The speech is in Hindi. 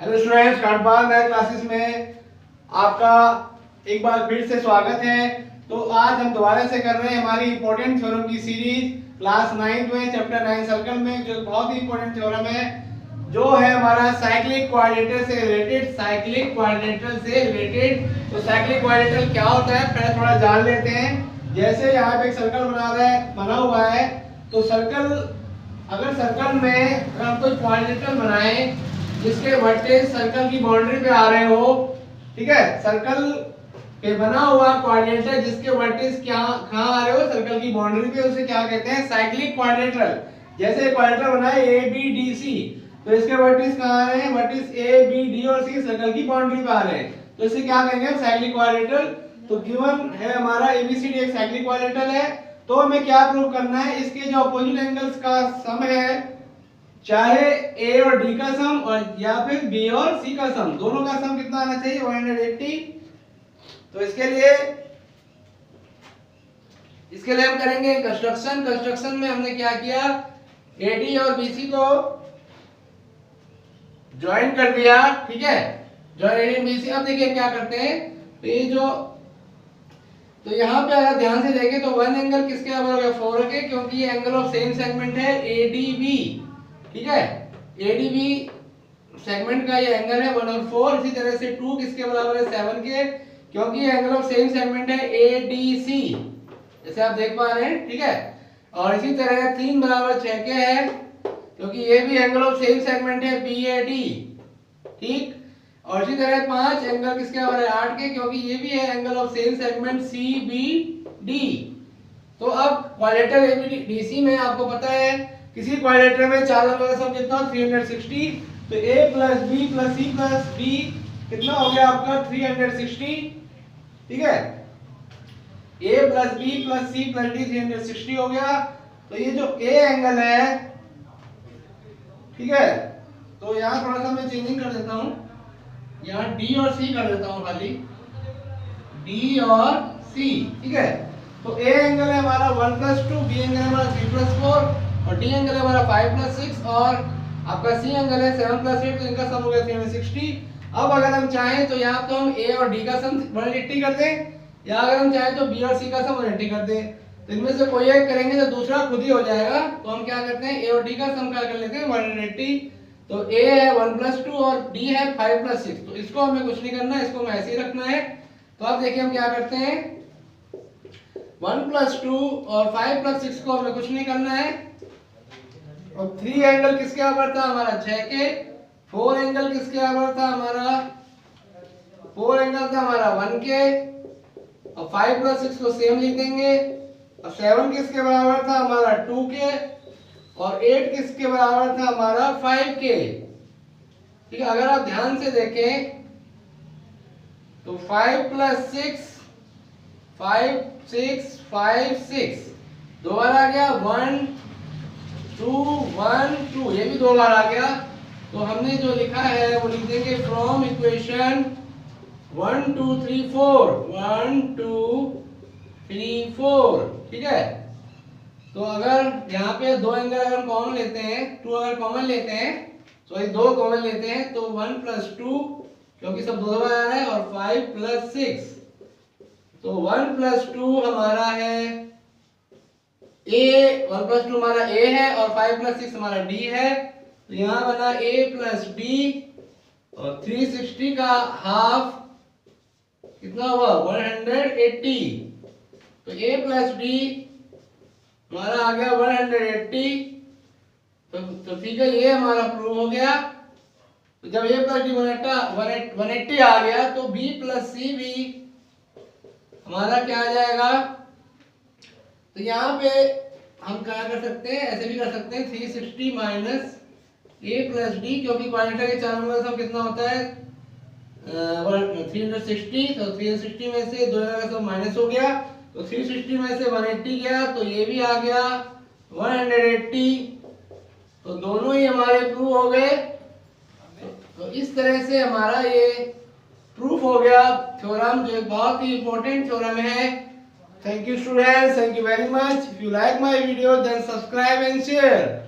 हेलो स्टूडेंट्स, कांटपाल नए क्लासेस में आपका एक बार फिर से स्वागत है। तो आज हम दोबारा से कर रहे हैं हमारी इंपॉर्टेंट थ्योरम की सीरीज क्लास 9 में चैप्टर 9 सर्कल में, जो बहुत ही इंपॉर्टेंट थ्योरम है, जो है हमारा साइक्लिक क्वाड्रिलेटरल से रिलेटेड। साइक्लिक क्वाड्रिलेटरल से रिलेटेड तो साइक्लिक क्वाड्रिलेटरल क्या होता है पहले थोड़ा जान लेते हैं। जैसे यहाँ पे एक सर्कल बना हुआ है, तो सर्कल, अगर सर्कल में अगर हम कोई क्वाड्रिलेटरल बनाएं जिसके वर्टेक्स सर्कल की बाउंड्री पे आ रहे हो, ठीक है, सर्कल पे बना हुआ क्वाड्रिलेटरल जिसके वर्टेक्स कहां आ रहे हो, सर्कल की बाउंड्री पे, उसे क्या कहते हैं, साइक्लिक क्वाड्रिलेटरल। जैसे क्वाड्रिलेटरल बना है ए बी डी सी, तो इसके वर्टेक्स कहां आ रहे हैं, वर्टेक्स ए बी डी और सी सर्कल की बाउंड्री पे आ रहे हैं, तो इसे क्या कहेंगे, साइक्लिक क्वाड्रिलेटरल। तो गिवन है हमारा एबीसीडी एक साइक्लिक क्वाड्रिलेटरल है, तो हमें क्या प्रूव करना है, इसके जो अपोजिट एंगल्स का सम है, चाहे ए और डी का सम और या फिर बी और सी का सम, दोनों का सम कितना आना चाहिए, 180। तो इसके लिए हम करेंगे कंस्ट्रक्शन में हमने क्या किया, एडी और बीसी को ज्वाइन कर दिया, ठीक है, ज्वाइन एडी बीसी। अब देखिए क्या करते हैं, तो ये जो, तो यहाँ पे अगर ध्यान से देखें तो वन एंगल किसके बराबर है, 4 के, क्योंकि ये एंगल ऑफ सेम सेगमेंट है एडीबी, ठीक है, एडीबी सेगमेंट का ये एंगल है 1 और 4। इसी तरह से 2 किसके बराबर है, 7 के, क्योंकि ये एंगल ऑफ सेम सेगमेंट है एडीसी, जैसे आप देख पा रहे हैं, ठीक है। और इसी तरह 3 बराबर 6 के है, क्योंकि ये भी एंगल ऑफ सेम सेगमेंट है बीएडी, ठीक। और इसी तरह 5 एंगल किसके बराबर है, 8 के, क्योंकि ये भी है angle of same segment CBD. तो अब क्वाड्रिलेटरल एबीडीसी में आपको पता है किसी क्वाड्रिलेटरल में चार एंगल का सम कितना, 360। तो a plus B plus C plus D कितना हो गया आपका, 360, ठीक है। a plus B plus C plus D 360 हो गया। तो ये जो a एंगल है, ठीक है, तो यहाँ थोड़ा सा मैं चेंजिंग कर देता हूँ, यहाँ d और c कर देता हूँ, खाली d और c, ठीक है। तो a एंगल है हमारा 1 + 2, b एंगल है हमारा 3 + 4 और d एंगल है हमारा 5 + 6 और आपका c एंगल है 7 + 8, तो इनका सम हो गया 360। अब अगर हम चाहें तो यहाँ तो हम a और d का सम 180 कर दें, या अगर हम चाहें तो b और c का सम 180 कर दें। तो इनमें से कोई एक करेंगे तो दूसरा खुद ही हो जाएगा। तो हम क्या करते हैं, a और d का सम क्या कर लेते हैं, 180। तो a है 1 + 2 और d है 5 + 6, तो इसको हमें कुछ नहीं करना, इसको हमें ऐसे ही रखना है। तो अब देखिए हम क्या करते हैं, 1 + 2 और 5 + 6 को हमें कुछ नहीं करना है। और 3 एंगल किसके बराबर था, हमारा 6 के। 4 एंगल किसके बराबर था, हमारा 4 एंगल था हमारा 1 के। और 5 + 6 को सेम लिख देंगे। और 7 किसके बराबर था, हमारा 2 के। और 8 किसके बराबर था, हमारा 5 के, ठीक है। अगर आप ध्यान से देखें तो 5 + 6 5 6 5 6 दो बार आ गया, 1 2 1 2, ये भी 2 बार आ गया। तो हमने जो लिखा है वो लिख देंगे फ्रॉम इक्वेशन 1 2 3 4 1 2 3 4, ठीक है। तो अगर यहाँ पे 2 एंगल अगर हम कॉमन लेते हैं, 2 अगर कॉमन लेते हैं, सॉरी 2 कॉमन लेते हैं, तो 1 + 2, क्योंकि सब 2 बार आ रहा है, और 5 + 6, तो 1 + 2 हमारा है a, 1 + 2 हमारा a है और 5 + 6 हमारा d है। तो यहाँ बना a + b और 360 का हाफ कितना हुआ, 180। तो a + d हमारा आ गया 180। तो ठीक है, ये हमारा प्रूव हो गया। तो जब a + d 180 आ गया, तो b + c भी हमारा क्या आ जाएगा। तो यहाँ पे हम क्या कर सकते हैं, ऐसे भी कर सकते हैं, 360 - a + d, क्योंकि क्वाड्रिलेटरल के चारों का सम कितना होता है, 360। तो 360 में से 2 का सम माइनस हो गया, तो 360 में से 180 गया, तो ये भी आ गया 180। तो दोनों ही हमारे प्रूव हो गए। तो इस तरह से हमारा ये प्रूफ हो गया थ्योरम, जो एक बहुत ही इंपॉर्टेंट थ्योरम है। Thank you students, thank you very much. If you like my video then subscribe and share.